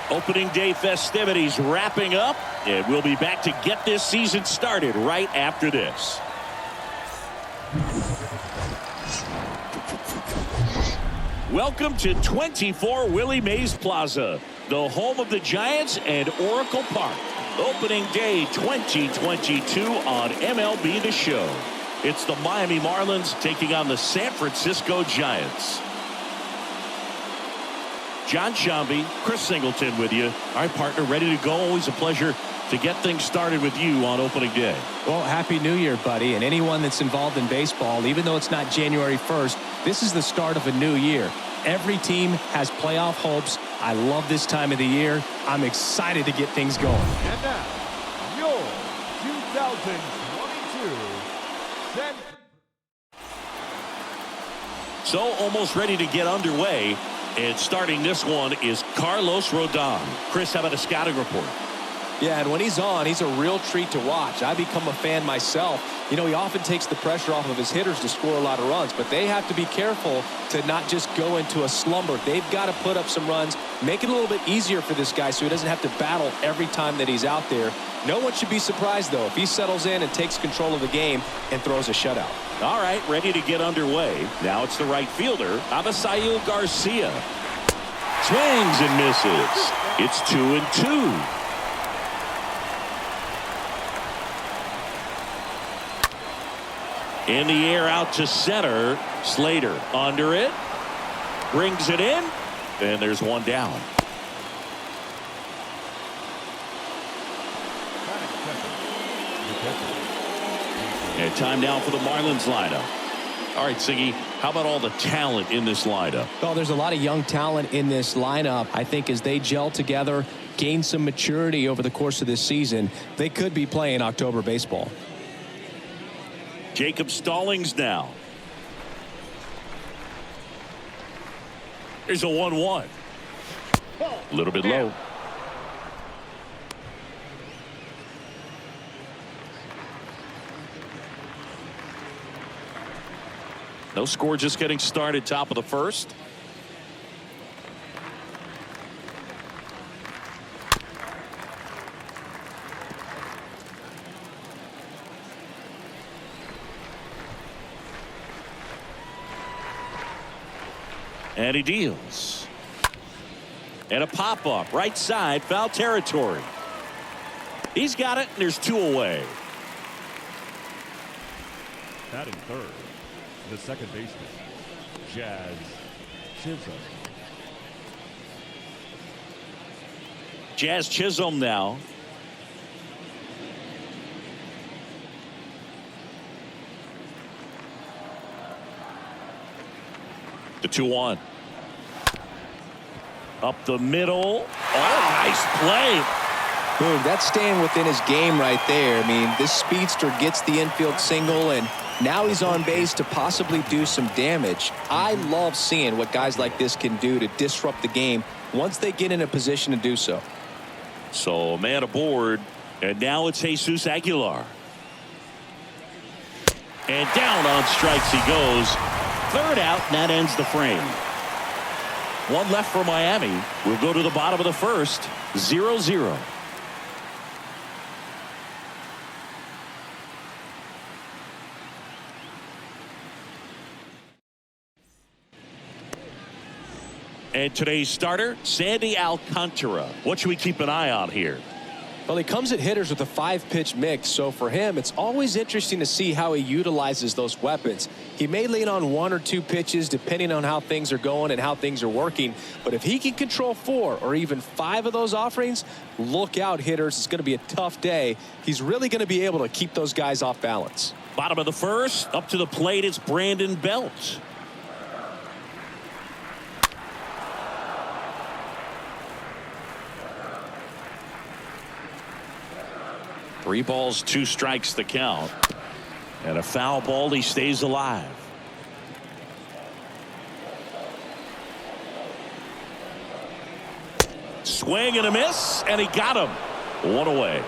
Opening day festivities wrapping up, and we'll be back to get this season started right after this. Welcome to 24 Willie Mays Plaza, the home of the Giants and Oracle Park. Opening day 2022 on MLB The Show. It's the Miami Marlins taking on the San Francisco Giants. John Shambi, Chris Singleton with you. All right, partner, ready to go. Always a pleasure to get things started with you on opening day. Well, happy New Year, buddy. And anyone that's involved in baseball, even though it's not January 1st, this is the start of a new year. Every team has playoff hopes. I love this time of the year. I'm excited to get things going. And now, your 2022 So almost ready to get underway. And starting this one is Carlos Rodon. Chris, how about a scouting report? Yeah, and when he's on, he's a real treat to watch. I become a fan myself. You know, he often takes the pressure off of his hitters to score a lot of runs, but they have to be careful to not just go into a slumber. They've got to put up some runs, make it a little bit easier for this guy so he doesn't have to battle every time that he's out there. No one should be surprised, though, if he settles in and takes control of the game and throws a shutout. All right, ready to get underway. Now it's the right fielder, Avisail Garcia. Swings and misses. It's 2-2. In the air out to center. Slater under it. Brings it in. And there's one down. And time now for the Marlins lineup. All right, Siggy, how about all the talent in this lineup? Well, there's a lot of young talent in this lineup. I think as they gel together, gain some maturity over the course of this season, they could be playing October baseball. Jacob Stallings now. Here's a 1-1. A little bit low. No score, just getting started, top of the first. And he deals. And a pop-up, right side, foul territory. He's got it, and there's two away. batting third, the second baseman, Jazz Chisholm. Jazz Chisholm now. The 2-1. Up the middle. Oh, nice play. Boom, that's staying within his game right there. I mean, this speedster gets the infield single, and now he's on base to possibly do some damage. I love seeing what guys like this can do to disrupt the game once they get in a position to do so. So, man aboard, and now it's Jesus Aguilar. And down on strikes he goes. Third out, and that ends the frame. One left for Miami. We'll go to the bottom of the first. 0-0. And today's starter, Sandy Alcantara. What should we keep an eye on here? Well, he comes at hitters with a 5-pitch mix, so for him, it's always interesting to see how he utilizes those weapons. He may lean on 1 or 2 pitches depending on how things are going and how things are working, but if he can control 4 or even 5 of those offerings, look out, hitters. It's going to be a tough day. He's really going to be able to keep those guys off balance. Bottom of the first, up to the plate, it's Brandon Belt. 3 balls, 2 strikes the count. And a foul ball, he stays alive. Swing and a miss, and he got him. 1 away.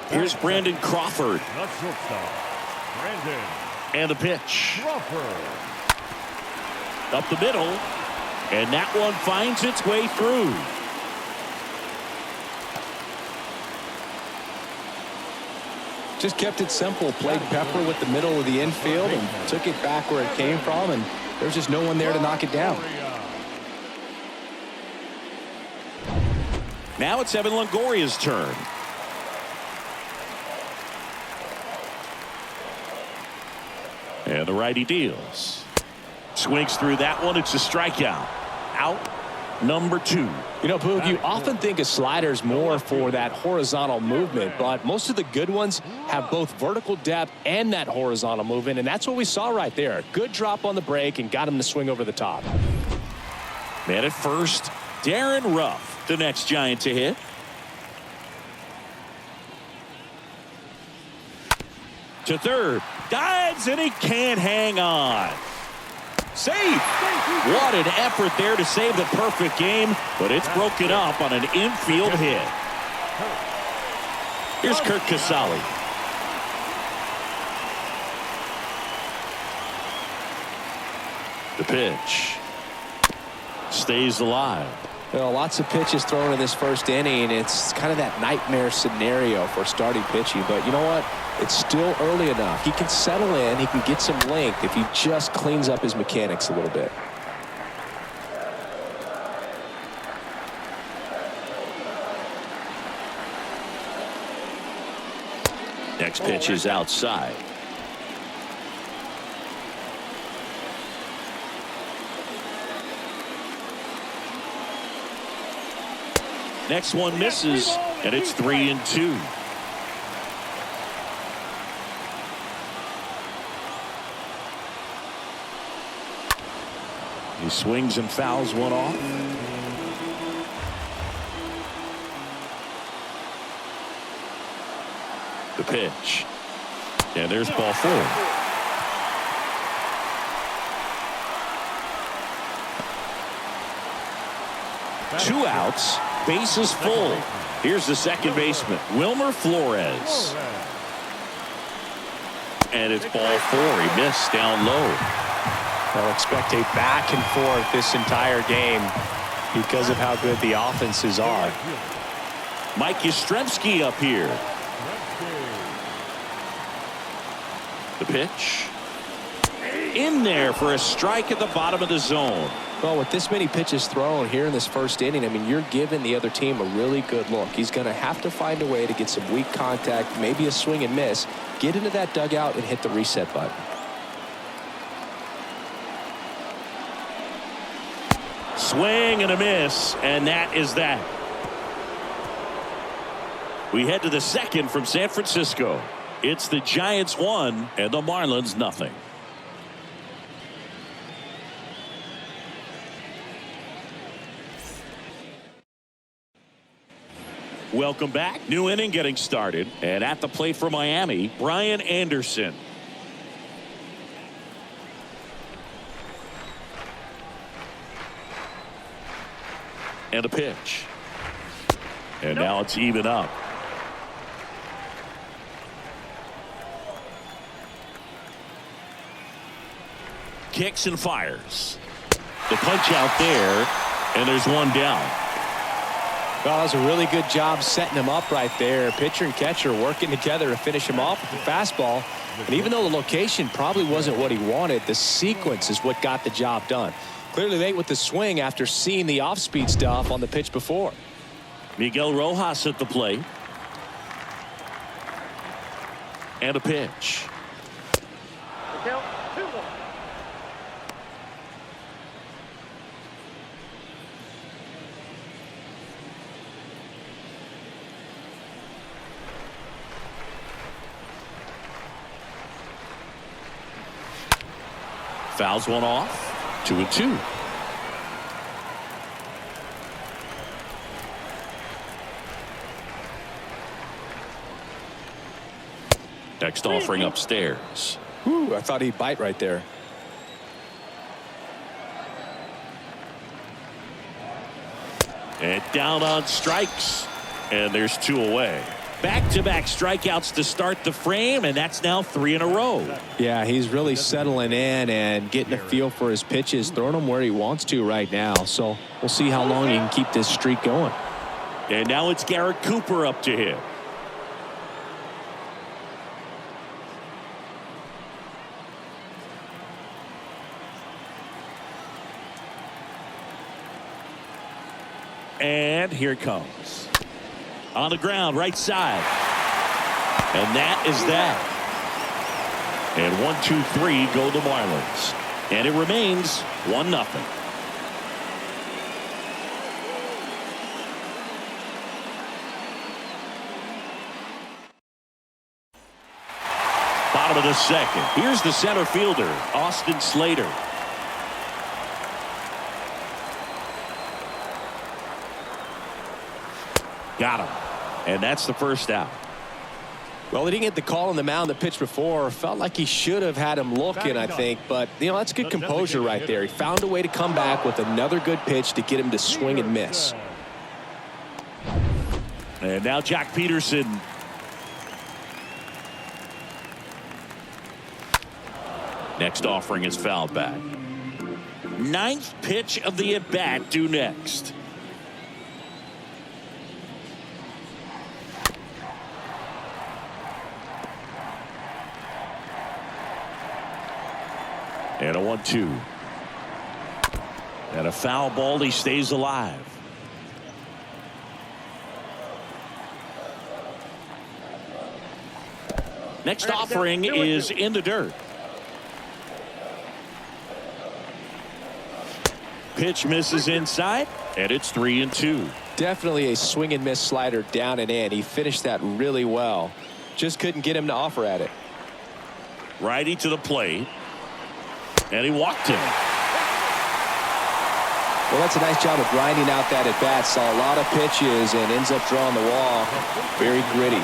Here's Brandon Crawford. The shortstop, Brandon. And the pitch. Crawford. Up the middle. And that one finds its way through. Just kept it simple. Played pepper with the middle of the infield and took it back where it came from, and there's just no one there to knock it down. Now it's Evan Longoria's turn. And the righty deals. Swings through that one. It's a strikeout. Out number 2. You know, Boog, you often think a slider's more for that horizontal movement, but most of the good ones have both vertical depth and that horizontal movement, and that's what we saw right there. Good drop on the break and got him to swing over the top. Man at first, Darren Ruff, the next Giant to hit. To third, dives, and he can't hang on. Save. What an effort there to save the perfect game, but it's broken up on an infield hit. Here's Kurt Casale. The pitch. Stays alive. Well, lots of pitches thrown in this first inning. It's kind of that nightmare scenario for starting pitching, but you know what? It's still early enough. He can settle in. He can get some length if he just cleans up his mechanics a little bit. Next pitch is outside. Next one misses, and it's 3-2. He swings and fouls one off. The pitch. And there's ball 4. Two outs, bases full. Here's the second baseman, Wilmer Flores. And it's ball 4. He missed down low. I'll expect a back and forth this entire game because of how good the offenses are. Mike Yastrzemski up here. The pitch. In there for a strike at the bottom of the zone. Well, with this many pitches thrown here in this first inning, I mean, you're giving the other team a really good look. He's going to have to find a way to get some weak contact, maybe a swing and miss, get into that dugout and hit the reset button. Swing and a miss, and that is that. We head to the second from San Francisco. It's the Giants 1 and the Marlins nothing. Welcome back. New inning getting started, and at the plate for Miami, Brian Anderson. And a pitch. And now it's even up. Kicks and fires. The punch out there, and there's one down. Well, that was a really good job setting him up right there. Pitcher and catcher working together to finish him off with the fastball. And even though the location probably wasn't what he wanted, the sequence is what got the job done. Clearly late with the swing after seeing the off-speed stuff on the pitch before. Miguel Rojas at the plate. And a pitch. Count 2-1. Fouls one off. 2-2. Next offering upstairs. Ooh, I thought he'd bite right there. And down on strikes. And there's 2 away. Back-to-back strikeouts to start the frame, and that's now 3 in a row. Yeah, he's really settling in and getting a feel for his pitches, throwing them where he wants to right now. So we'll see how long he can keep this streak going. And now it's Garrett Cooper up to him. And here it comes. On the ground, right side. And that is that. And 1-2-3 go the Marlins. And it remains 1-0. Bottom of the second. Here's the center fielder, Austin Slater. Got him. And that's the first out. Well, he didn't get the call on the mound the pitch before. Felt like he should have had him looking, I think. But, that's good composure right there. He found a way to come back with another good pitch to get him to swing and miss. And now Jack Peterson. Next offering is fouled back. 9th pitch of the at-bat due next. And a 1-2. And a foul ball. He stays alive. Next offering is in the dirt. Pitch misses inside, and it's 3-2. Definitely a swing and miss slider down and in. He finished that really well. Just couldn't get him to offer at it. Righty to the plate. And he walked him. Well, that's a nice job of grinding out that at bat. Saw a lot of pitches and ends up drawing the wall. Very gritty.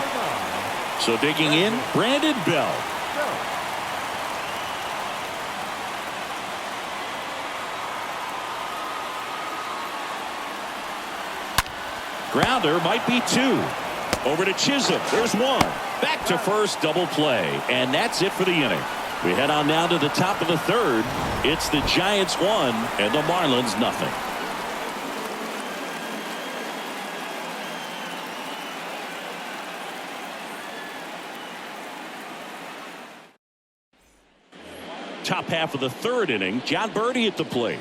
So digging in, Brandon Bell. Grounder might be 2. Over to Chisholm. There's 1. Back to first, double play. And that's it for the inning. We head on down to the top of the 3rd. It's the Giants 1 and the Marlins 0. Top half of the 3rd inning. John Birdie at the plate.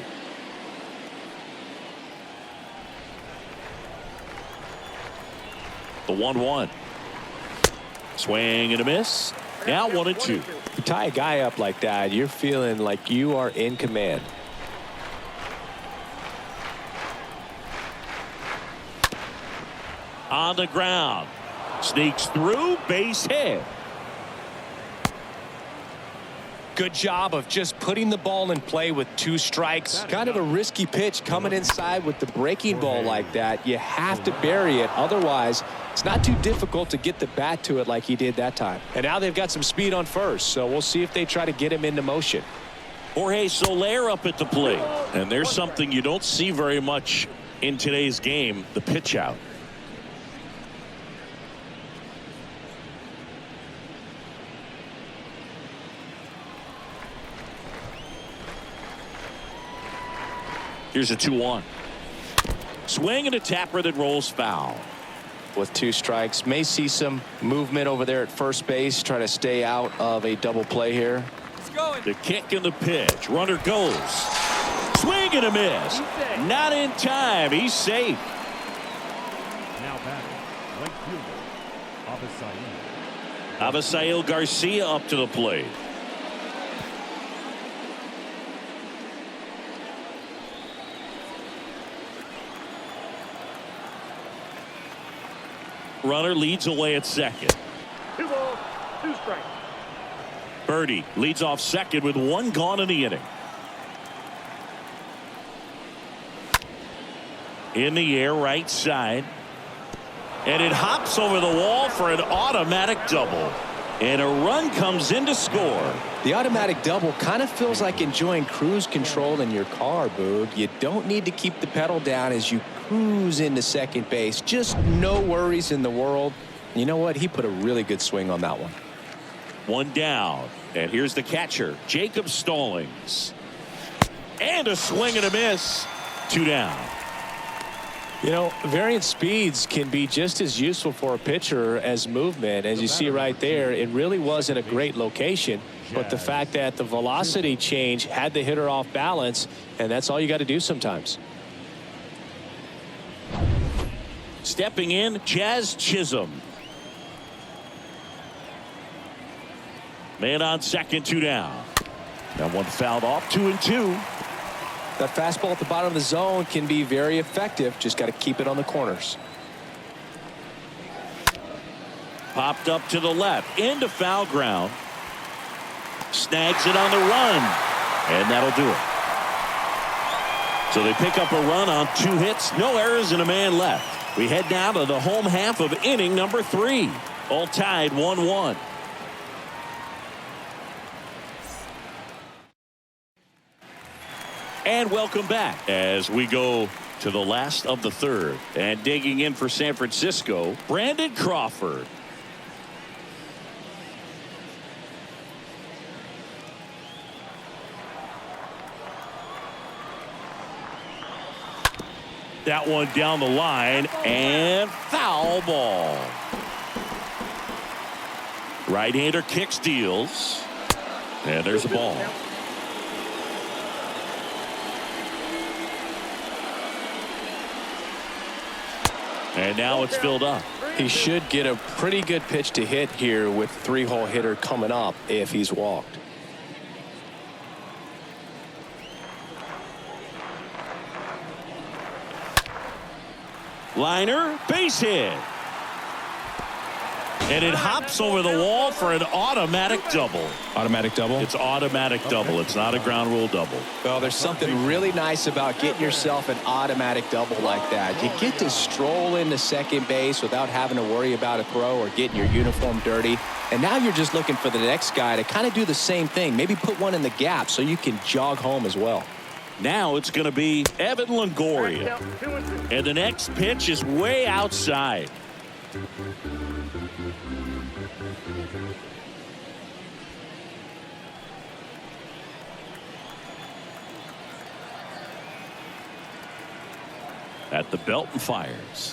The 1-1. Swing and a miss. Now 1-2. You tie a guy up like that, you're feeling like you are in command. On the ground. Sneaks through, base hit. Good job of just putting the ball in play with 2 strikes. Kind of a risky pitch coming inside with the breaking ball like that. You have to bury it. Otherwise, it's not too difficult to get the bat to it like he did that time. And now they've got some speed on first, so we'll see if they try to get him into motion. Jorge Soler up at the plate. And there's something you don't see very much in today's game, the pitch out. Here's a 2-1. Swing and a tapper that rolls foul. With 2 strikes, may see some movement over there at first base, trying to stay out of a double play here. The kick and the pitch. Runner goes. Swing and a miss. Not in time. He's safe. Now batting, right fielder, Avisail Garcia up to the plate. Runner leads away at second. 2 balls, 2 strikes. Birdie leads off second with 1 gone in the inning. In the air, right side. And it hops over the wall for an automatic double. And a run comes in to score. The automatic double kind of feels like enjoying cruise control in your car, Boog. You don't need to keep the pedal down as you cruise into second base. Just no worries in the world. You know what? He put a really good swing on that one. One down. And here's the catcher, Jacob Stallings. And a swing and a miss. 2 down. You know, variant speeds can be just as useful for a pitcher as movement. As you see right there, it really wasn't a great location. But the fact that the velocity change had the hitter off balance, and that's all you got to do sometimes. Stepping in, Jazz Chisholm. Man on second, 2 down. That one fouled off, 2-2. That fastball at the bottom of the zone can be very effective. Just got to keep it on the corners. Popped up to the left, into foul ground. Snags it on the run, and that'll do it. So they pick up a run on 2 hits, no errors, and a man left. We head now to the home half of inning number 3. All tied 1-1. And welcome back as we go to the last of the third. And digging in for San Francisco, Brandon Crawford. That one down the line and foul ball. Right-hander kicks, deals, and there's a ball. And now it's filled up. He should get a pretty good pitch to hit here with 3-hole hitter coming up if he's walked. Liner, base hit. And it hops over the wall for an automatic double. Automatic double? It's automatic double. It's not a ground rule double. Well, there's something really nice about getting yourself an automatic double like that. You get to stroll into second base without having to worry about a throw or getting your uniform dirty. And now you're just looking for the next guy to kind of do the same thing. Maybe put one in the gap so you can jog home as well. Now it's going to be Evan Longoria. And the next pitch is way outside. At the belt and fires.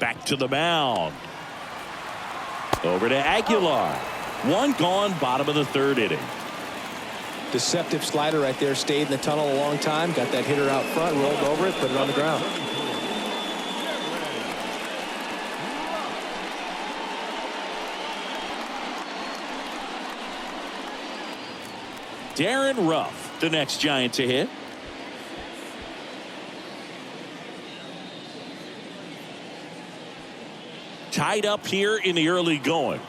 Back to the mound. Over to Aguilar. One gone, bottom of the third inning. Deceptive slider right there. Stayed in the tunnel a long time. Got that hitter out front, rolled over it, put it on the ground. Darren Ruff, the next Giant to hit. Tied up here in the early going.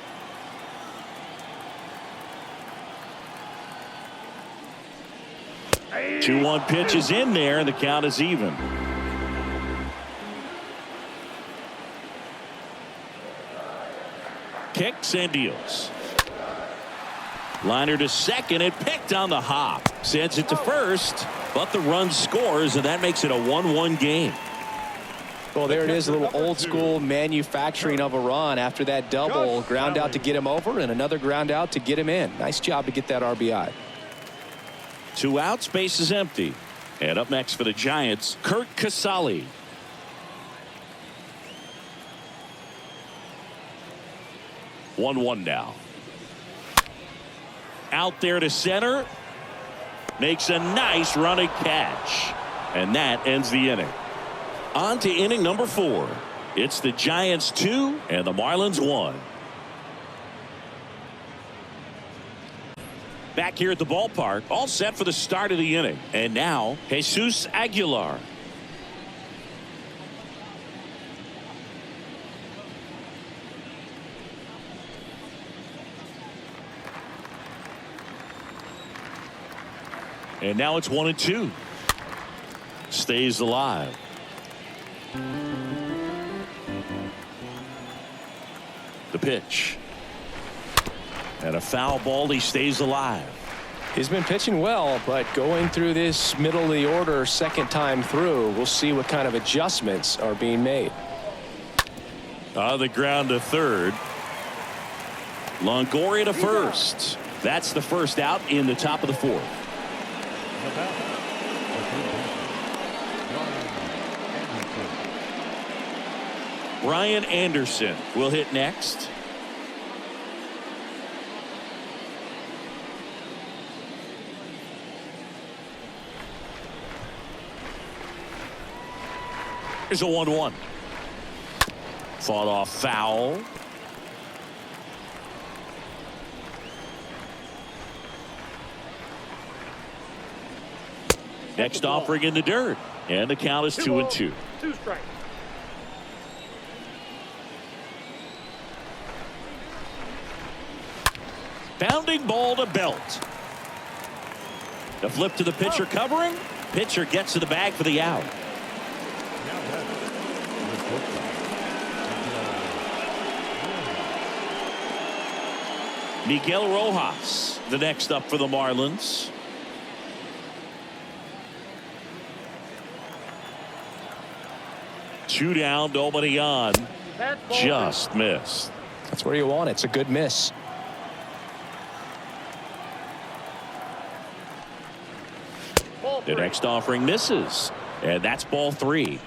Two 2-1 pitch is in there, and the count is even. Kicks and deals. Liner to second and picked on the hop. Sends it to first, but the run scores, and that makes it a 1-1 game. Well, there it is, a little old school manufacturing of a run after that double. Ground out to get him over and another ground out to get him in. Nice job to get that RBI. 2 outs, base is empty. And up next for the Giants, Kurt Casale. One now. Out there to center. Makes a nice running catch. And that ends the inning. On to inning number 4. It's the Giants 2 and the Marlins 1. Back here at the ballpark, all set for the start of the inning. And now, Jesus Aguilar. And now it's 1-2. Stays alive. The pitch. And a foul ball. He stays alive. He's been pitching well, but going through this middle of the order second time through, we'll see what kind of adjustments are being made. On the ground to third. Longoria to first. That's the first out in the top of the fourth. Brian Anderson will hit next. Here's a 1-1. Fought off foul. Next offering in the dirt. And the count is 2-2. 2 strikes. Bounding ball to Belt. The flip to the pitcher covering. Pitcher gets to the bag for the out. Miguel Rojas, the next up for the Marlins. Two down, nobody on. Just missed. That's where you want it. It's a good miss. The next offering misses. And that's ball 3.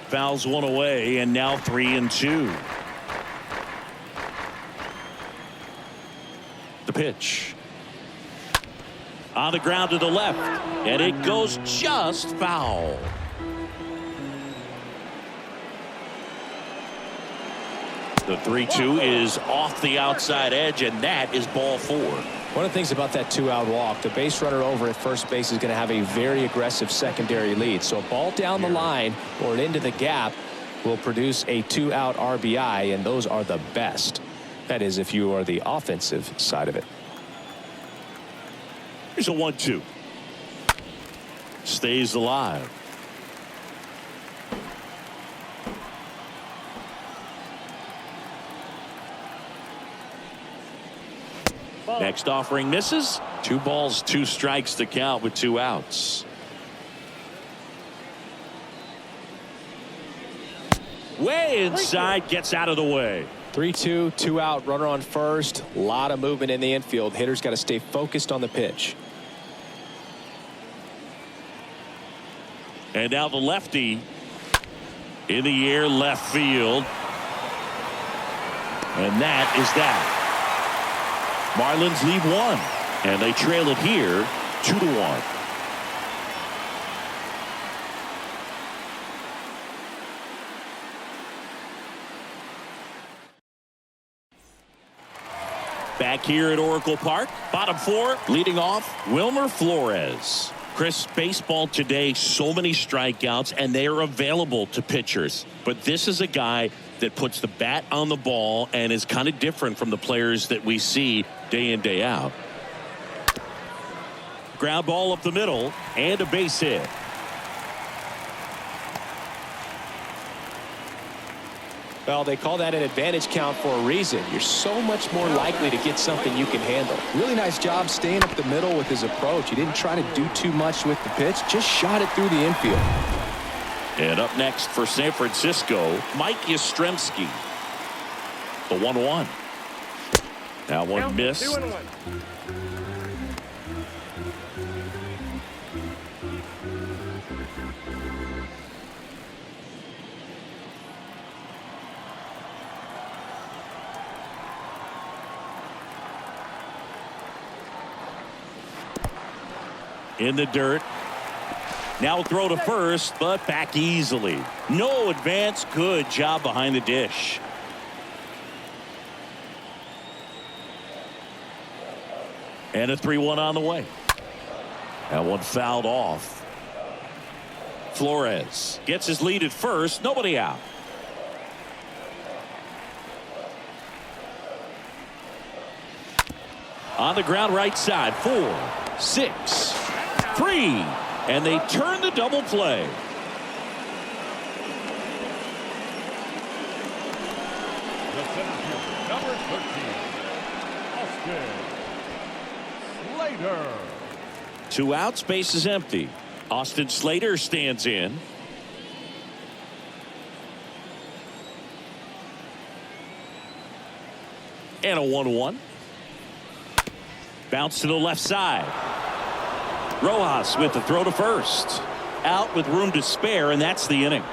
Fouls one away, and now 3-2. The pitch. On the ground to the left, and it goes just foul. The 3-2 is off the outside edge, and that is ball 4. One of the things about that 2-out walk, the base runner over at first base is going to have a very aggressive secondary lead. So a ball down the line or into the gap will produce a 2-out RBI, and those are the best. That is, if you are the offensive side of it. Here's a 1-2. Stays alive. Next offering misses. 2 balls, 2 strikes to count with 2 outs. Way inside, gets out of the way. 3-2, 2-out, runner on first. A lot of movement in the infield. Hitters got to stay focused on the pitch. And now the lefty in the air, left field. And that is that. Marlins lead 1, and they trail it here 2-1. Back here at Oracle Park, bottom 4, leading off, Wilmer Flores. Chris, baseball today, so many strikeouts, and they are available to pitchers. But this is a guy that puts the bat on the ball and is kind of different from the players that we see day in, day out. Ground ball up the middle, and a base hit. Well, they call that an advantage count for a reason. You're so much more likely to get something you can handle. Really nice job staying up the middle with his approach. He didn't try to do too much with the pitch, just shot it through the infield. And up next for San Francisco, Mike Yastrzemski. The 1-1. That one missed. 2-1. In the dirt. Now throw to first, but back easily. No advance. Good job behind the dish. And a 3-1 on the way. That one fouled off. Flores gets his lead at first. Nobody out. On the ground right side. 4, 6, 3. And they turn the double play. The center fielder, number 13, Austin Slater. 2 outs, base is empty. Austin Slater stands in. And a 1-1. Bounce to the left side. Rojas with the throw to first. Out with room to spare, and that's the inning.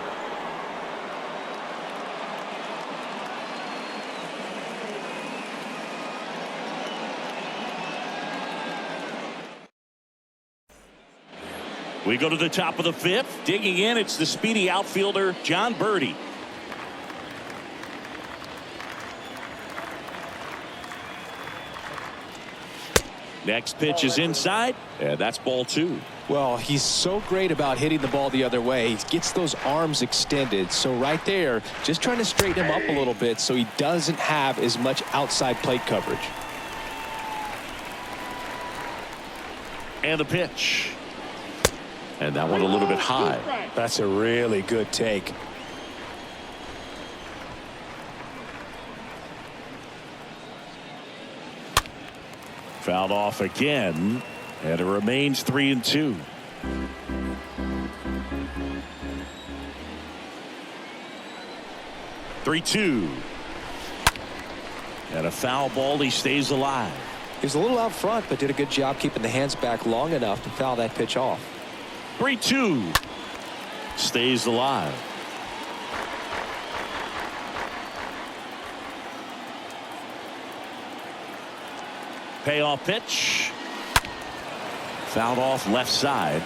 We go to the top of the 5th. Digging in, it's the speedy outfielder, John Birdie. Next pitch is inside, and that's ball 2. Well, he's so great about hitting the ball the other way. He gets those arms extended. So right there, just trying to straighten him up a little bit so he doesn't have as much outside plate coverage. And the pitch. And that one a little bit high. That's a really good take. Fouled off again, and it remains 3-2. Three-two. And a foul ball. He stays alive. He was a little out front, but did a good job keeping the hands back long enough to foul that pitch off. 3-2. Stays alive. Payoff pitch. Fouled off left side.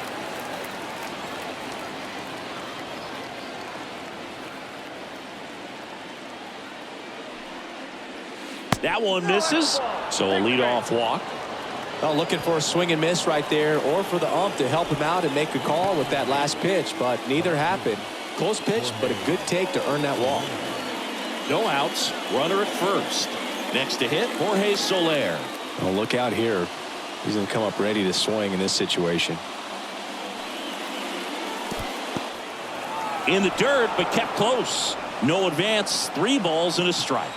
That one misses, so a leadoff walk. Well, looking for a swing and miss right there, or for the ump to help him out and make a call with that last pitch, but neither happened. Close pitch, but a good take to earn that walk. No outs, runner at first. Next to hit, Jorge Soler. Oh, look out here. He's going to come up ready to swing in this situation. In the dirt, but kept close. No advance, 3 balls and a strike.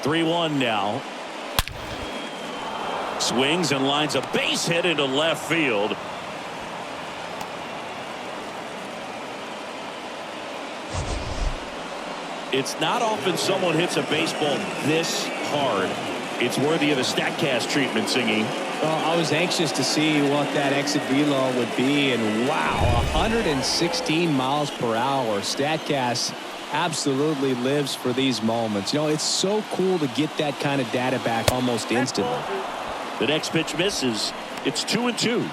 3-1 now. Swings and lines a base hit into left field. It's not often someone hits a baseball this hard. It's worthy of a StatCast treatment, Singy. Well, I was anxious to see what that exit velo would be, and wow, 116 miles per hour. StatCast absolutely lives for these moments. You know, it's so cool to get that kind of data back almost instantly. The next pitch misses. It's 2-2.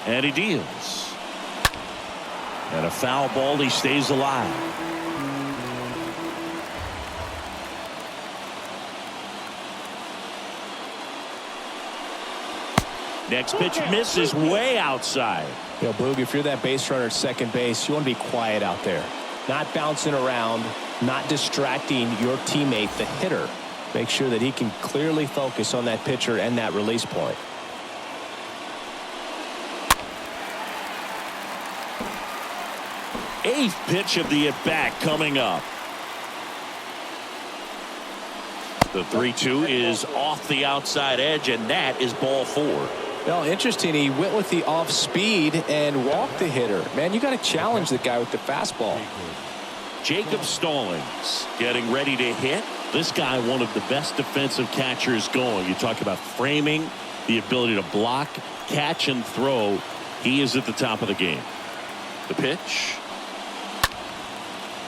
And he deals. And a foul ball. He stays alive. Next pitch misses way outside. You know, Boog, if you're that base runner at second base, you want to be quiet out there. Not bouncing around, not distracting your teammate, the hitter. Make sure that he can clearly focus on that pitcher and that release point. Eighth pitch of the at-bat coming up. The 3-2 is off the outside edge, and that is ball 4. Well, interesting. He went with the off speed and walked the hitter. Man, you got to challenge the guy with the fastball. Jacob Stallings getting ready to hit. This guy, one of the best defensive catchers going. You talk about framing, the ability to block, catch, and throw. He is at the top of the game. The pitch.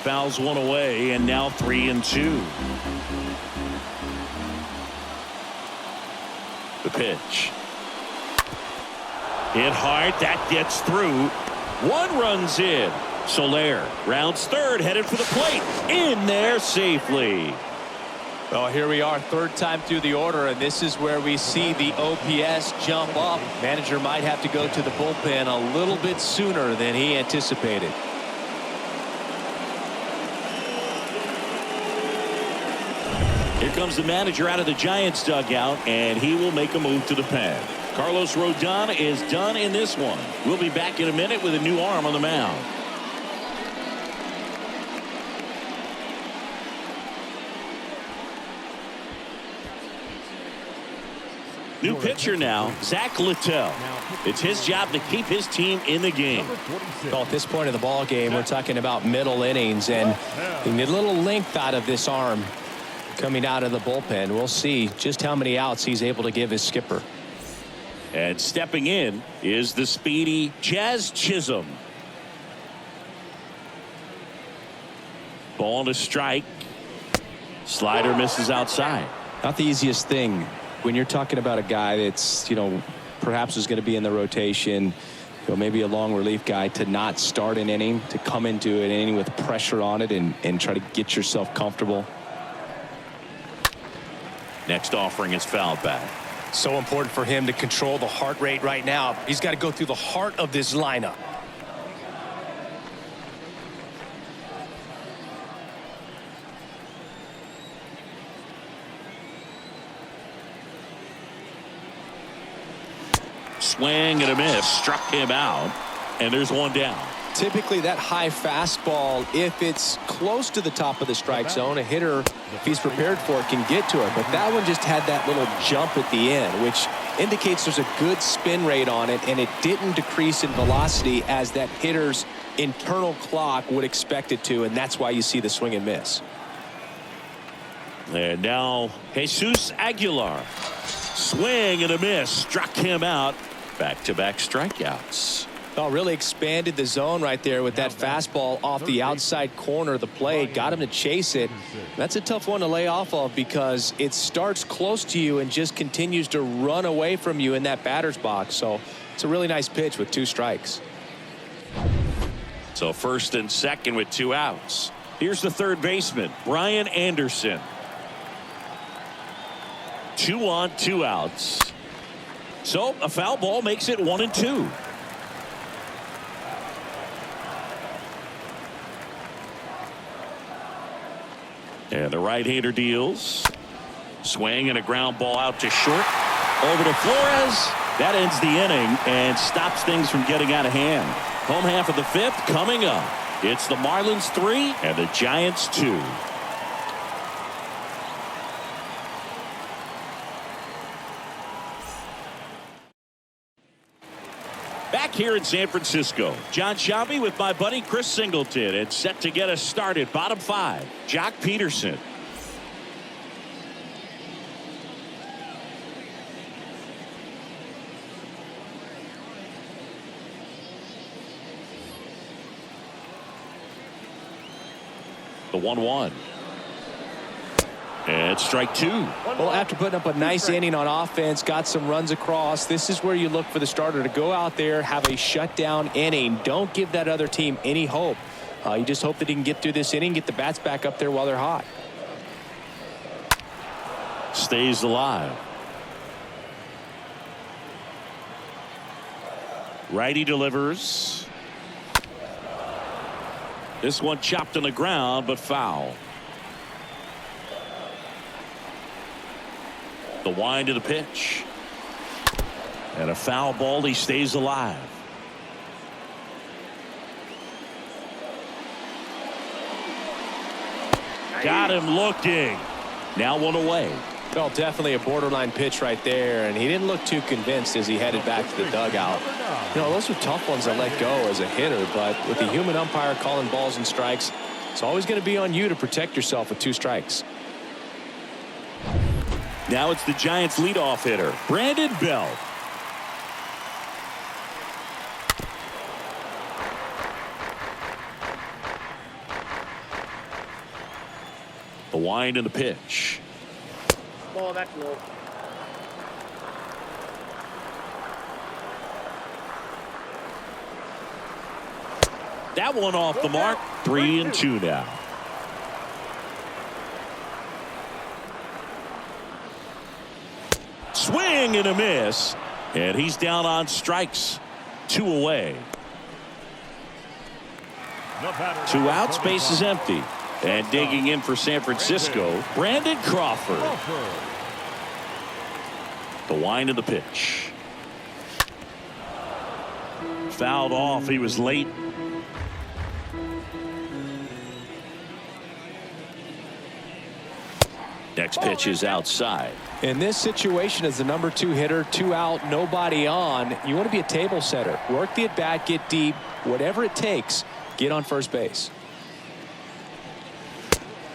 Fouls one away, and now 3-2. The pitch. Hit hard. That gets through. 1 runs in. Soler rounds third, headed for the plate. In there safely. Well, here we are, third time through the order, and this is where we see the OPS jump up. Manager might have to go to the bullpen a little bit sooner than he anticipated. Here comes the manager out of the Giants dugout, and he will make a move to the pen. Carlos Rodon is done in this one. We'll be back in a minute with a new arm on the mound. New pitcher now, Zach Littell. It's his job to keep his team in the game. Well, at this point of the ball game, we're talking about middle innings, and you need a little length out of this arm coming out of the bullpen. We'll see just how many outs he's able to give his skipper. And stepping in is the speedy Jazz Chisholm. Ball to strike. Slider misses outside. Not the easiest thing when you're talking about a guy that's, perhaps is going to be in the rotation, maybe a long relief guy, to not start an inning, to come into an inning with pressure on it and try to get yourself comfortable. Next offering is fouled back. So important for him to control the heart rate right now. He's got to go through the heart of this lineup. Swing and a miss, struck him out, and there's one down. Typically that high fastball, if it's close to the top of the strike zone, a hitter, if he's prepared for it, can get to it. But that one just had that little jump at the end, which indicates there's a good spin rate on it, and it didn't decrease in velocity as that hitter's internal clock would expect it to, and that's why you see the swing and miss. And now Jesus Aguilar. Swing and a miss, struck him out. Back-to-back strikeouts. Oh, really expanded the zone right there with that fastball off the outside corner of the plate. Got him to chase it. That's a tough one to lay off of because it starts close to you and just continues to run away from you in that batter's box. So it's a really nice pitch with 2 strikes. So first and second with 2 outs. Here's the third baseman, Brian Anderson. 2 on, 2 outs. So a foul ball makes it 1-2. And the right-hander deals. Swing and a ground ball out to short. Over to Flores. That ends the inning and stops things from getting out of hand. Home half of the 5th coming up. It's the Marlins 3 and the Giants 2. Back here in San Francisco, John Shabby with my buddy Chris Singleton, and set to get us started. Bottom 5, Jock Peterson. The 1-1. And strike 2. Well, after putting up a nice inning on offense, got some runs across, this is where you look for the starter to go out there, have a shutdown inning. Don't give that other team any hope. You just hope that he can get through this inning, get the bats back up there while they're hot. Stays alive. Righty delivers. This one chopped on the ground, but foul. The wind of the pitch. And a foul ball. He stays alive. Got him looking. Now 1 away. Well, definitely a borderline pitch right there, and he didn't look too convinced as he headed back to the dugout. Those are tough ones to let go as a hitter, but with the human umpire calling balls and strikes, it's always going to be on you to protect yourself with 2 strikes. Now it's the Giants leadoff hitter, Brandon Belt. The wind and the pitch. Ball, that's low. That one off the mark. 3-2 now. Swing and a miss, and he's down on strikes. 2 away. 2 outs, base is empty. And digging in for San Francisco, Brandon Crawford. The wind of the pitch. Fouled off. He was late. Next pitch is outside. In this situation, as the number 2 hitter, 2 out, nobody on, you want to be a table setter. Work the at bat, get deep, whatever it takes, get on first base.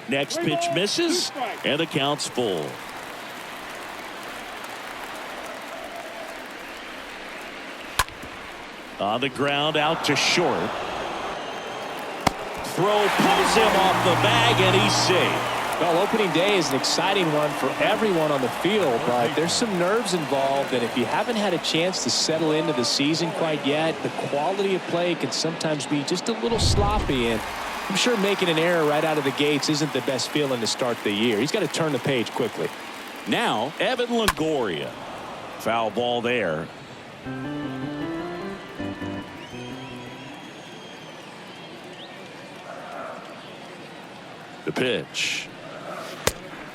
Next pitch misses, and the count's full. On the ground, out to short. Throw pulls him off the bag, and he's safe. Well, opening day is an exciting one for everyone on the field, but there's some nerves involved, and if you haven't had a chance to settle into the season quite yet, the quality of play can sometimes be just a little sloppy, and I'm sure making an error right out of the gates isn't the best feeling to start the year. He's got to turn the page quickly. Now, Evan Longoria. Foul ball there. The pitch.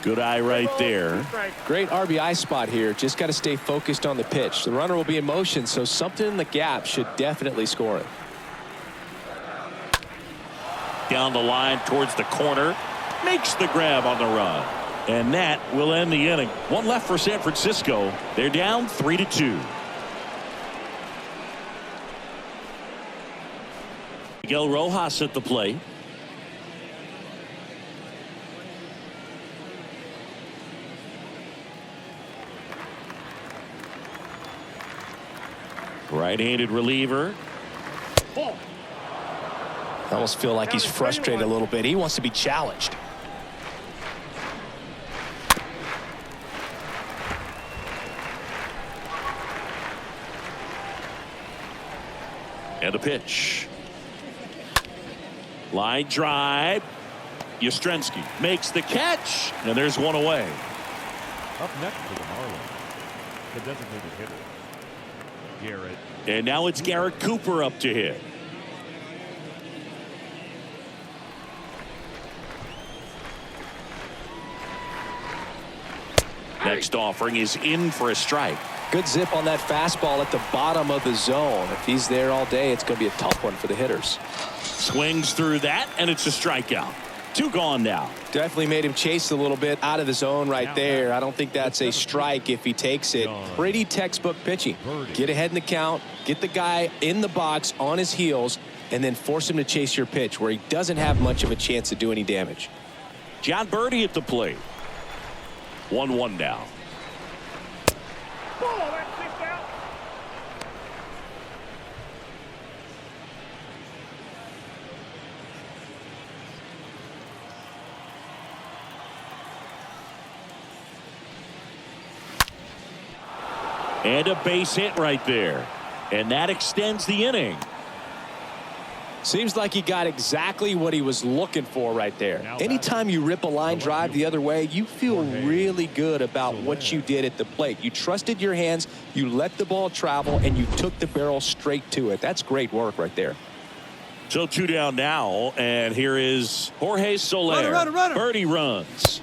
Good eye right there. Great RBI spot here. Just got to stay focused on the pitch. The runner will be in motion, so something in the gap should definitely score it. Down the line towards the corner. Makes the grab on the run. And that will end the inning. One left for San Francisco. They're down 3-2. Miguel Rojas at the plate. Right-handed reliever. I almost feel like he's frustrated a little bit. He wants to be challenged. And a pitch. Line drive. Yastrzemski makes the catch, and there's one away. Up next for the Marlins, the designated hitter, Garrett. And now it's Garrett Cooper up to hit. Next offering is in for a strike. Good zip on that fastball at the bottom of the zone. If he's there all day, it's going to be a tough one for the hitters. Swings through that, and it's a strikeout. 2 gone now. Definitely made him chase a little bit out of the zone right there. I don't think that's a strike if he takes it. Pretty textbook pitching. Get ahead in the count, get the guy in the box on his heels, and then force him to chase your pitch where he doesn't have much of a chance to do any damage. John Birdie at the plate. 1-1 now. And a base hit right there. And that extends the inning. Seems like he got exactly what he was looking for right there. Anytime you rip a line drive the other way, you feel really good about what you did at the plate. You trusted your hands, you let the ball travel, and you took the barrel straight to it. That's great work right there. So 2 down now, and here is Jorge Soler. Runner. Birdie runs.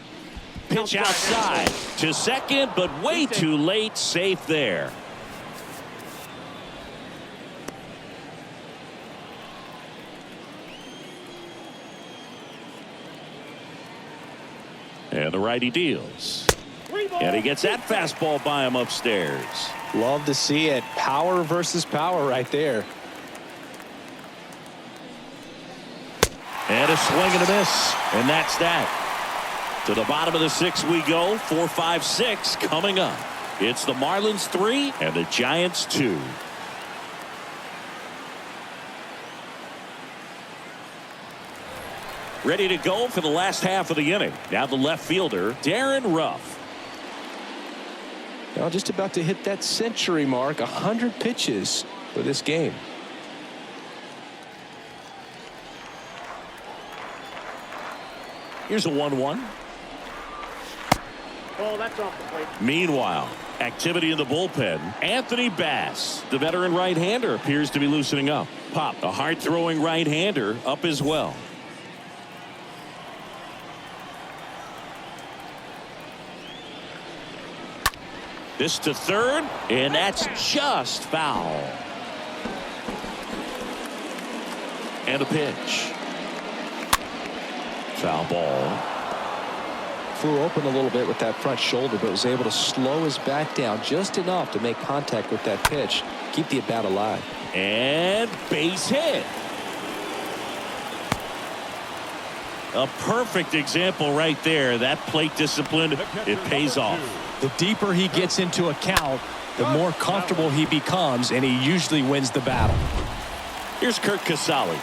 Pitch outside to second, but way too late. Safe there. And the righty deals. And he gets that fastball by him upstairs. Love to see it. Power versus power right there. And a swing and a miss. And that's that. To the bottom of the 6th we go. 4, 5, 6 coming up. It's the Marlins 3 and the Giants 2. Ready to go for the last half of the inning. Now the left fielder, Darren Ruff. Now just about to hit that century mark. 100 pitches for this game. Here's a 1-1. Oh, that's off the plate. Meanwhile, activity in the bullpen. Anthony Bass, the veteran right-hander, appears to be loosening up. Pop, a hard-throwing right-hander, up as well. This to third, and that's just foul. And a pitch. Foul ball. Flew open a little bit with that front shoulder, but was able to slow his bat down just enough to make contact with that pitch. Keep the at-bat alive. And base hit. A perfect example right there. That plate discipline, it pays off. The deeper he gets into a count, the more comfortable he becomes, and he usually wins the battle. Here's Curt Casale.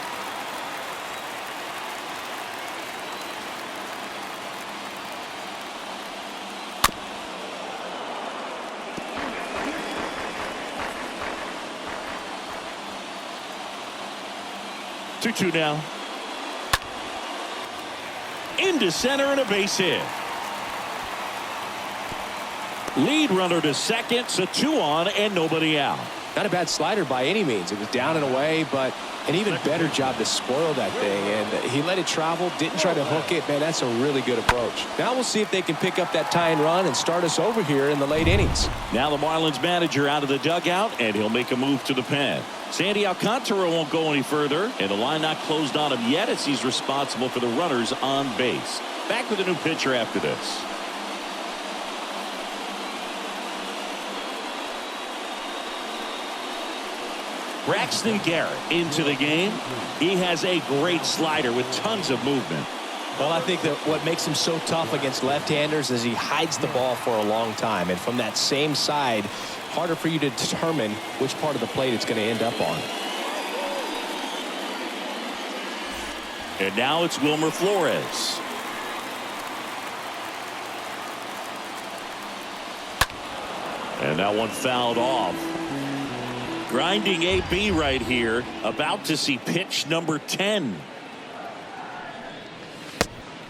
Two now. Into center and a base hit. Lead runner to second, so 2 on and nobody out. Not a bad slider by any means. It was down and away, but an even better job to spoil that thing. And he let it travel, didn't try to hook it. Man, that's a really good approach. Now we'll see if they can pick up that tying run and start us over here in the late innings. Now the Marlins manager out of the dugout, and he'll make a move to the pen. Sandy Alcantara won't go any further, and the line not closed on him yet as he's responsible for the runners on base. Back with a new pitcher after this. Braxton Garrett into the game. He has a great slider with tons of movement. Well, I think that what makes him so tough against left-handers is he hides the ball for a long time. And from that same side, harder for you to determine which part of the plate it's going to end up on. And now it's Wilmer Flores. And that one fouled off. Grinding AB right here. About to see pitch number 10.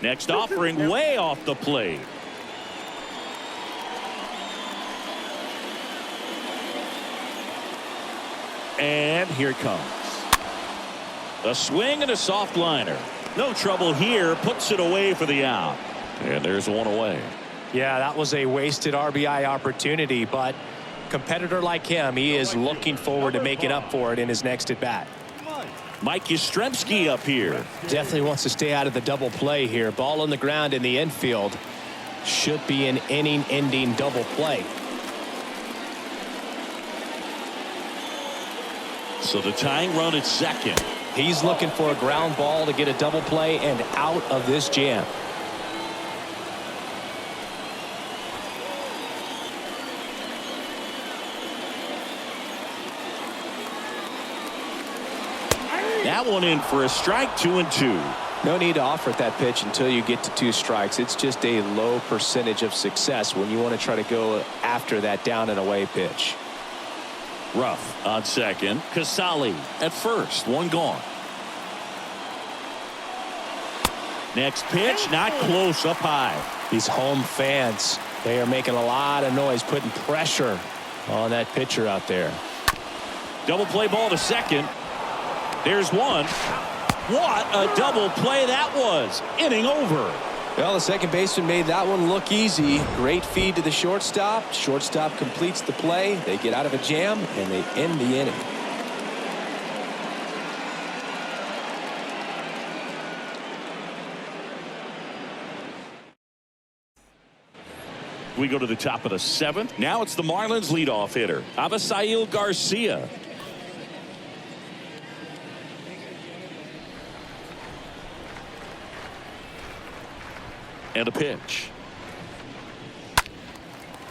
Next offering way off the plate. And here it comes. A swing and a soft liner. No trouble here. Puts it away for the out. And there's one away. Yeah, that was a wasted RBI opportunity, but competitor like him, he is looking forward to making up for it in his next at bat. Mike Yastrzemski up here. Definitely wants to stay out of the double play here. Ball on the ground in the infield. Should be an inning-ending double play. So the tying run at second. He's looking for a ground ball to get a double play and out of this jam. That one in for a strike, 2-2. No need to offer that pitch until you get to 2 strikes. It's just a low percentage of success when you want to try to go after that down and away pitch. Ruff on second. Casale at first. One gone. Next pitch, not close, up high. These home fans, they are making a lot of noise, putting pressure on that pitcher out there. Double play ball to second. There's one. What a double play that was. Inning over. Well, the second baseman made that one look easy. Great feed to the shortstop. Shortstop completes the play. They get out of a jam, and they end the inning. We go to the top of the 7th. Now it's the Marlins leadoff hitter, Avisail Garcia. And a pitch.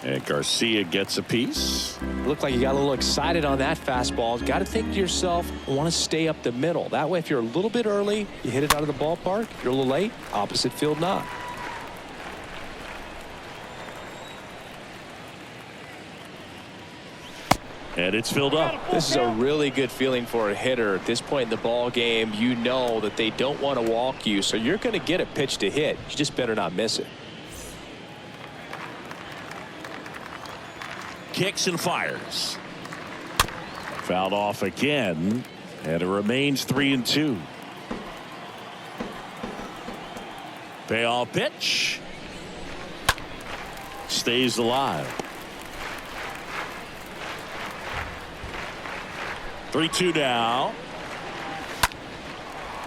And Garcia gets a piece. Looked like you got a little excited on that fastball. Got to think to yourself, I want to stay up the middle. That way, if you're a little bit early, you hit it out of the ballpark. If you're a little late, opposite field knock. And it's filled up. This is a really good feeling for a hitter. At this point in the ball game, you know that they don't want to walk you, so you're going to get a pitch to hit. You just better not miss it. Kicks and fires. Fouled off again, and it remains 3-2. Payoff pitch. Stays alive. 3-2 now.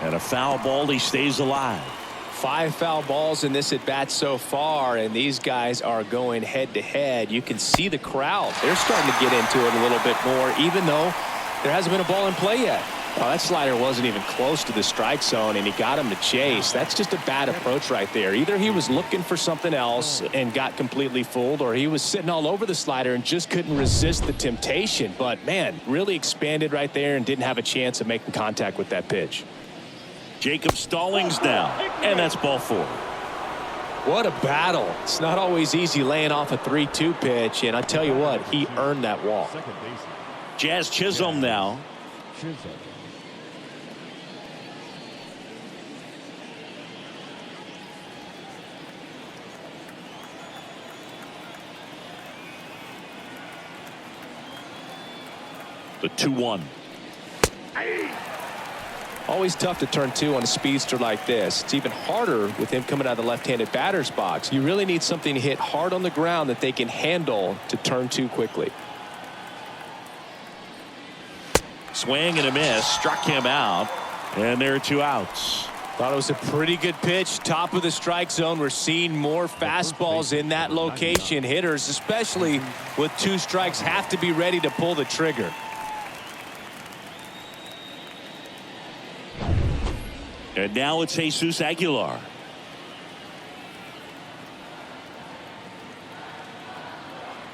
And a foul ball. He stays alive. 5 foul balls in this at bat so far, and these guys are going head to head. You can see the crowd. They're starting to get into it a little bit more, even though there hasn't been a ball in play yet. Well, that slider wasn't even close to the strike zone, and he got him to chase. That's just a bad approach right there. Either he was looking for something else and got completely fooled, or he was sitting all over the slider and just couldn't resist the temptation. But, man, really expanded right there and didn't have a chance of making contact with that pitch. Jacob Stallings now, and that's ball 4. What a battle. It's not always easy laying off a 3-2 pitch, and I tell you what, he earned that walk. Jazz Chisholm now. The 2-1. Always tough to turn 2 on a speedster like this. It's even harder with him coming out of the left-handed batter's box. You really need something to hit hard on the ground that they can handle to turn 2 quickly. Swing and a miss. Struck him out. And there are 2 outs. Thought it was a pretty good pitch. Top of the strike zone. We're seeing more fastballs in that location. Hitters, especially with 2 strikes, have to be ready to pull the trigger. And now it's Jesus Aguilar.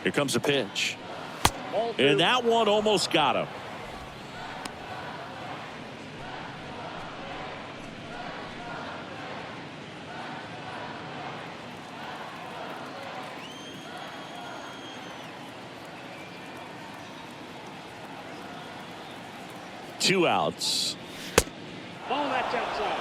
Here comes a pitch. And that one almost got him. Two outs. Oh, that's outside.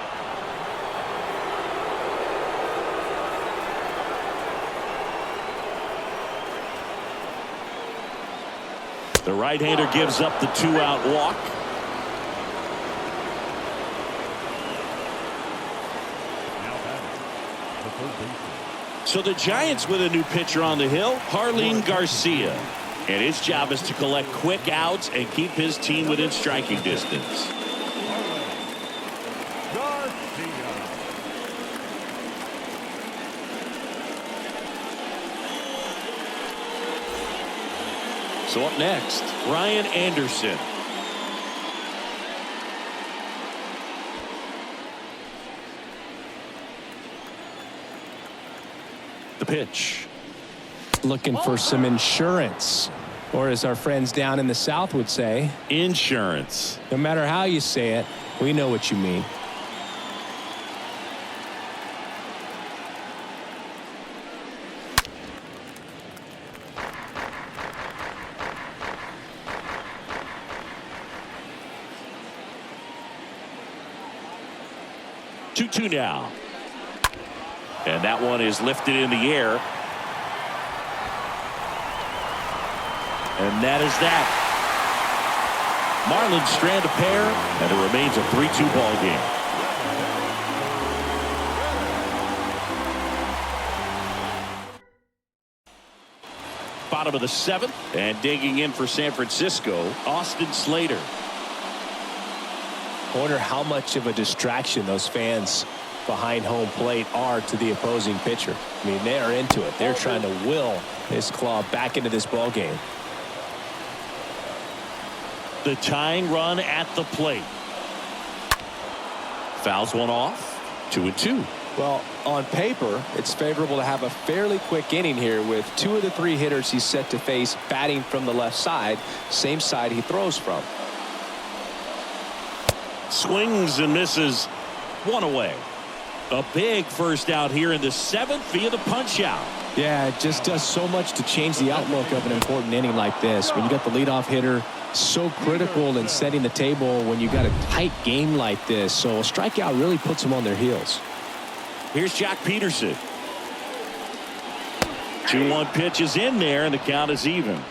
The right-hander gives up the 2-out walk. So the Giants with a new pitcher on the hill, Harleen Garcia. And his job is to collect quick outs and keep his team within striking distance. So up next, Ryan Anderson. The pitch. Looking for some insurance, or as our friends down in the South would say, insurance. No matter how you say it, we know what you mean. Two now. And that one is lifted in the air. And that is that. Marlins strand a pair, and it remains a 3-2 ball game. Bottom of the 7th, and digging in for San Francisco, Austin Slater. I wonder how much of a distraction those fans behind home plate are to the opposing pitcher. I mean, they are into it. They're trying to will his claw back into this ball game. The tying run at the plate. Fouls one off. 2-2. Well, on paper, it's favorable to have a fairly quick inning here with 2 of the 3 hitters he's set to face batting from the left side, same side he throws from. Swings and misses. One away. A big first out here in the 7th via the punch out. Yeah, it just does so much to change the outlook of an important inning like this. When you got the leadoff hitter, so critical in setting the table when you got a tight game like this. So a strikeout really puts them on their heels. Here's Jock Peterson. 2-1 pitch is in there, and the count is even.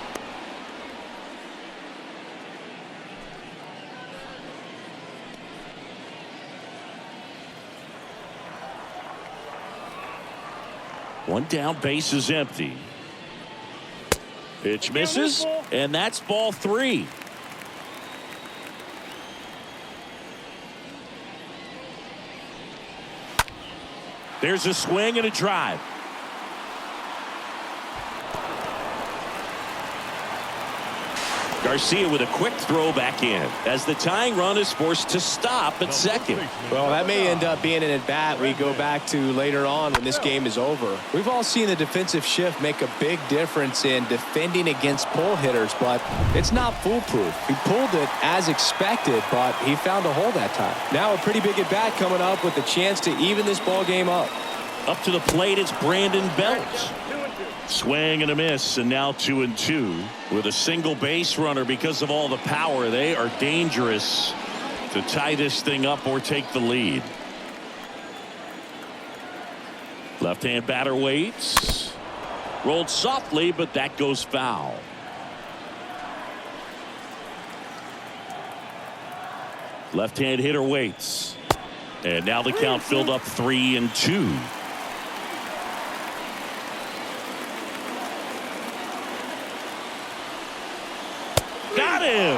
One down, base is empty. Pitch misses, and that's ball 3. There's a swing and a drive. Garcia with a quick throw back in as the tying run is forced to stop at second. Well, that may end up being an at-bat we go back to later on when this game is over. We've all seen the defensive shift make a big difference in defending against pull hitters, but it's not foolproof. He pulled it as expected, but he found a hole that time. Now a pretty big at-bat coming up with a chance to even this ball game up. Up to the plate, it's Brandon Belt. Swing and a miss, and now 2-2 with a single base runner. Because of all the power, they are dangerous to tie this thing up or take the lead. Left-hand batter waits. Rolled softly, but that goes foul. Left-hand hitter waits. And now the count filled up 3-2. Got him.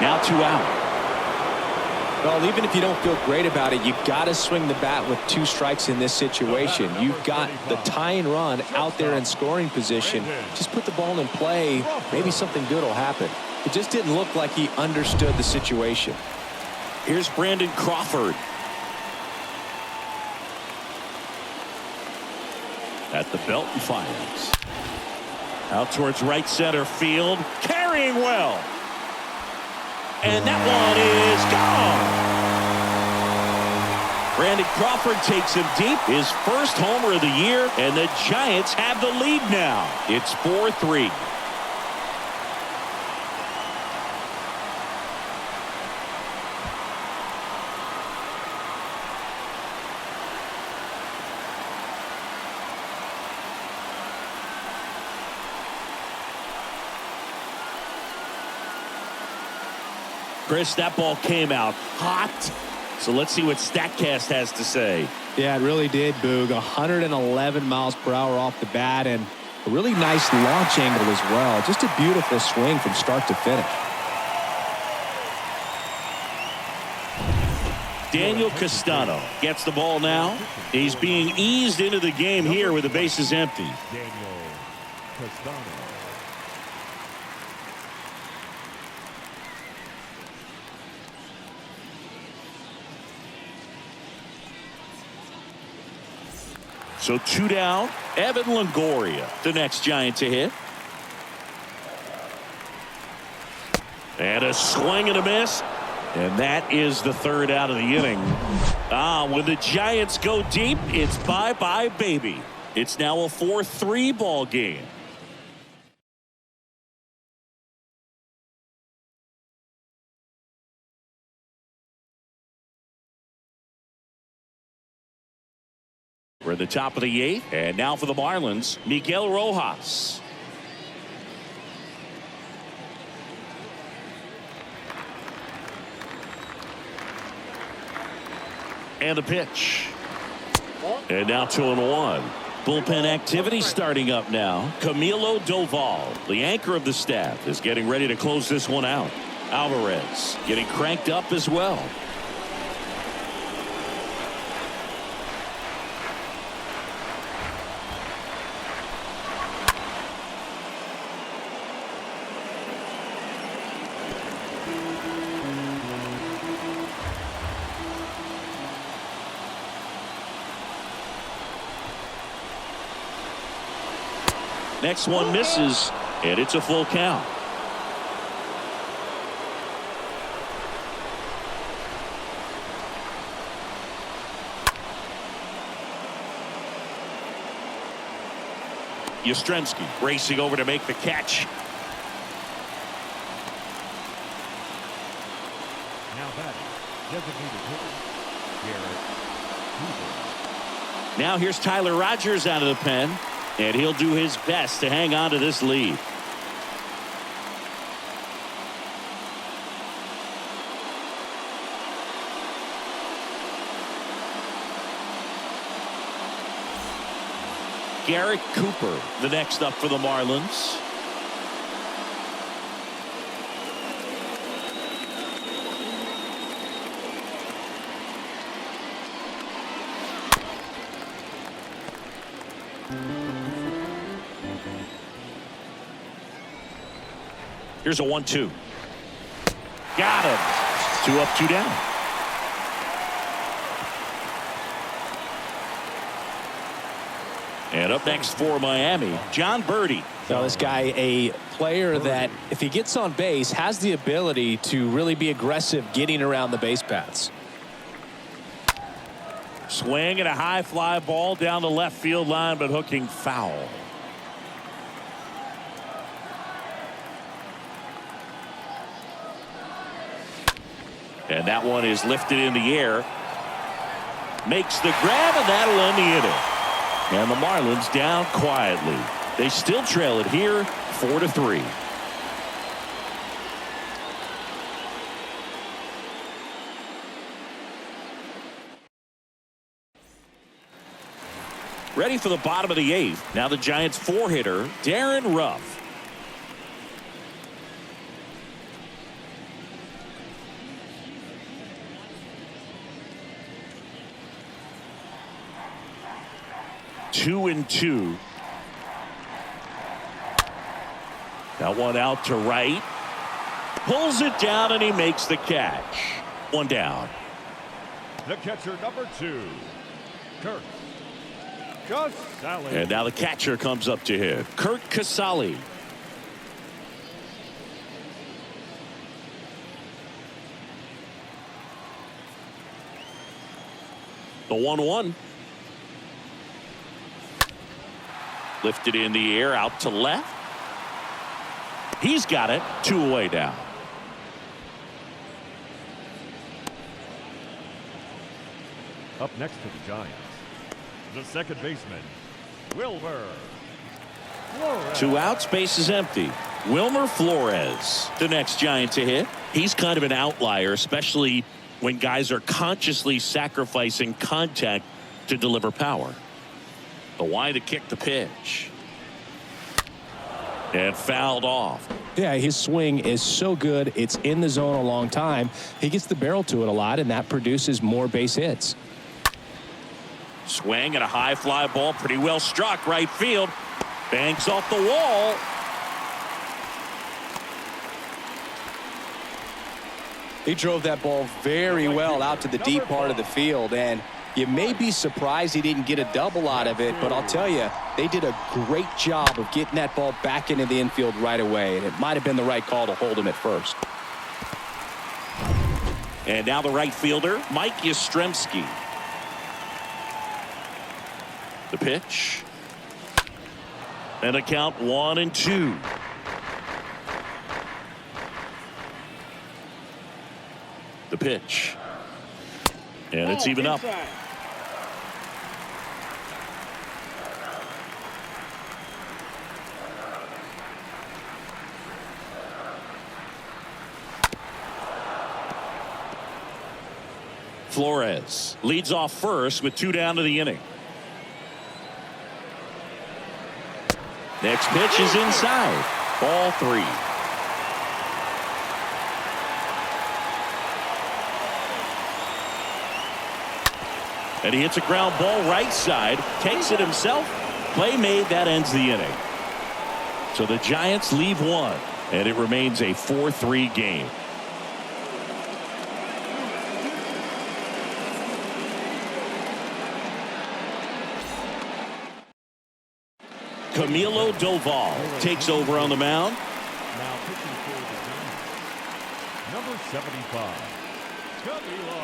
Now 2 out. Well, even if you don't feel great about it, you've got to swing the bat with 2 strikes in this situation. You've got the tying run out there in scoring position. Just put the ball in play. Maybe something good will happen. It just didn't look like he understood the situation. Here's Brandon Crawford. At the belt and fires. Out towards right center field. Carrying well. And that one is gone. Brandon Crawford takes him deep. His first homer of the year. And the Giants have the lead now. It's 4-3. Chris, that ball came out hot. So let's see what StatCast has to say. Yeah, it really did, Boog. 111 miles per hour off the bat and a really nice launch angle as well. Just a beautiful swing from start to finish. Daniel Castano gets the ball now. He's being eased into the game here with the bases empty. Daniel Castano. So 2 down. Evan Longoria, the next Giant to hit. And a swing and a miss. And that is the 3rd out of the inning. When the Giants go deep, it's bye-bye, baby. It's now a 4-3 ball game. We're at the top of the 8th, and now for the Marlins, Miguel Rojas. And the pitch. And now 2-1. Bullpen activity starting up now. Camilo Doval, the anchor of the staff, is getting ready to close this one out. Alvarez getting cranked up as well. Next one misses, and it's a full count. Yastrzemski racing over to make the catch. Now batting, designated hitter, Garrett Cooper. Now here's Tyler Rogers out of the pen, and he'll do his best to hang on to this lead. Garrett Cooper, the next up for the Marlins. Here's a 1-2. Got him. 2 up, 2 down. And up next for Miami, John Birdie. Now this guy, a player that if he gets on base has the ability to really be aggressive getting around the base paths. Swing and a high fly ball down the left field line, but hooking foul. And that one is lifted in the air. Makes the grab, and that'll end the inning. And the Marlins down quietly. They still trail it here 4-3. Ready for the bottom of the 8th. Now the Giants 4-hitter, Darren Ruff. Two and 2. That one out to right. Pulls it down and he makes the catch. 1 down. The catcher, number 2, Kurt Casale. And now the catcher comes up to hit. Kurt Casale. The 1-1. Lifted in the air out to left. He's got it. 2 away now. Up next to the Giants, the second baseman, Wilmer Flores. 2 outs, base is empty. Wilmer Flores, the next Giant to hit. He's kind of an outlier, especially when guys are consciously sacrificing contact to deliver power. The wide to kick the pitch. And fouled off. Yeah, his swing is so good. It's in the zone a long time. He gets the barrel to it a lot, and that produces more base hits. Swing and a high fly ball, pretty well struck right field. Banks off the wall. He drove that ball very well out to the deep part of the field, and you may be surprised he didn't get a double out of it, but I'll tell you, they did a great job of getting that ball back into the infield right away, and it might have been the right call to hold him at first. And now the right fielder, Mike Yastrzemski. The pitch. And a count 1-2. The pitch. And it's even up. Flores leads off first with 2 down to the inning. Next pitch is inside. Ball 3. And he hits a ground ball right side. Takes it himself. Play made. That ends the inning. So the Giants leave 1. And it remains a 4-3 game. Camilo Doval takes over on the mound. Now pitching for the Giants, number 75, Camilo.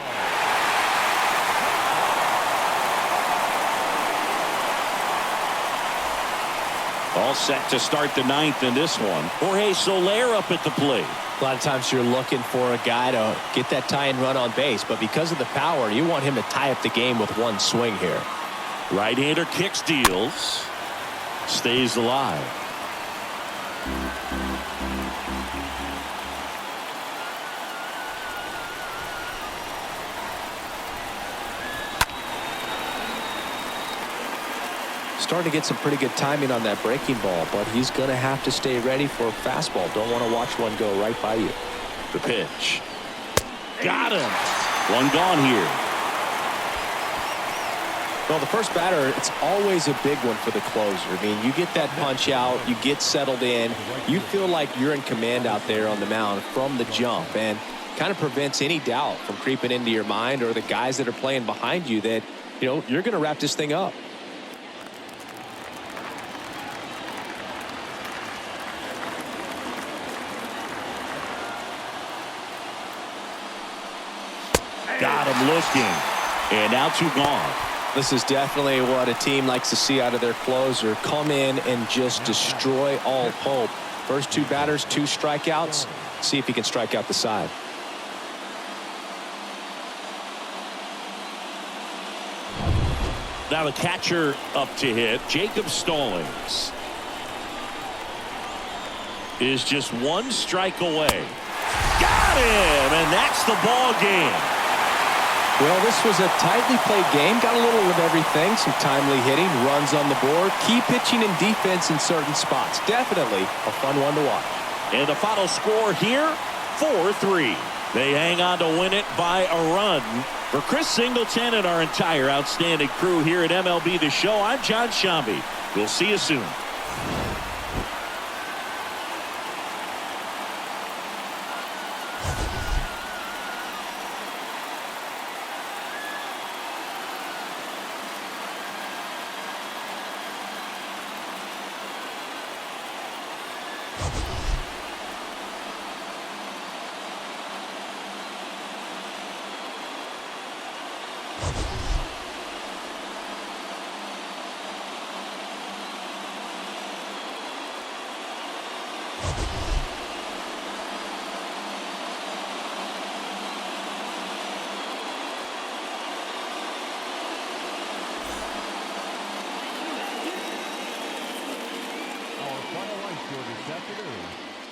All set to start the 9th in this one. Jorge Soler up at the plate. A lot of times you're looking for a guy to get that tying run on base, but because of the power, you want him to tie up the game with one swing here. Right-hander kicks, deals. Stays alive. Starting to get some pretty good timing on that breaking ball, but he's going to have to stay ready for a fastball. Don't want to watch one go right by you. The pitch. Got him. One gone here. Well, the first batter, it's always a big one for the closer. I mean, you get that punch out, you get settled in, you feel like you're in command out there on the mound from the jump, and kind of prevents any doubt from creeping into your mind or the guys that are playing behind you that, you know, you're going to wrap this thing up. Got him looking. And now 2 gone. This is definitely what a team likes to see out of their closer. Come in and just destroy all hope. First 2 batters, 2 strikeouts. See if he can strike out the side. Now the catcher up to hit. Jacob Stallings is just 1 strike away. Got him, and that's the ball game. Well, this was a tightly played game. Got a little of everything. Some timely hitting, runs on the board, key pitching and defense in certain spots. Definitely a fun one to watch. And the final score here, 4-3. They hang on to win it by a run. For Chris Singleton and our entire outstanding crew here at MLB The Show, I'm John Shambi. We'll see you soon.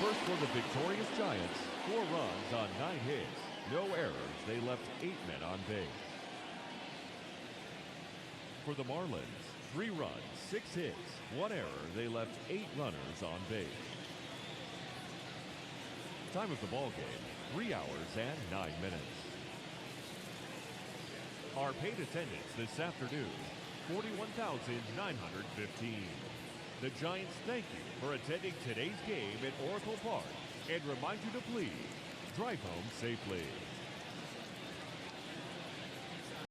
First for the victorious Giants, 4 runs on 9 hits, no errors. They left 8 men on base. For the Marlins, 3 runs, 6 hits, 1 error. They left 8 runners on base. Time of the ball game, 3 hours and 9 minutes. Our paid attendance this afternoon, 41,915. The Giants thank you for attending today's game at Oracle Park and remind you to please drive home safely.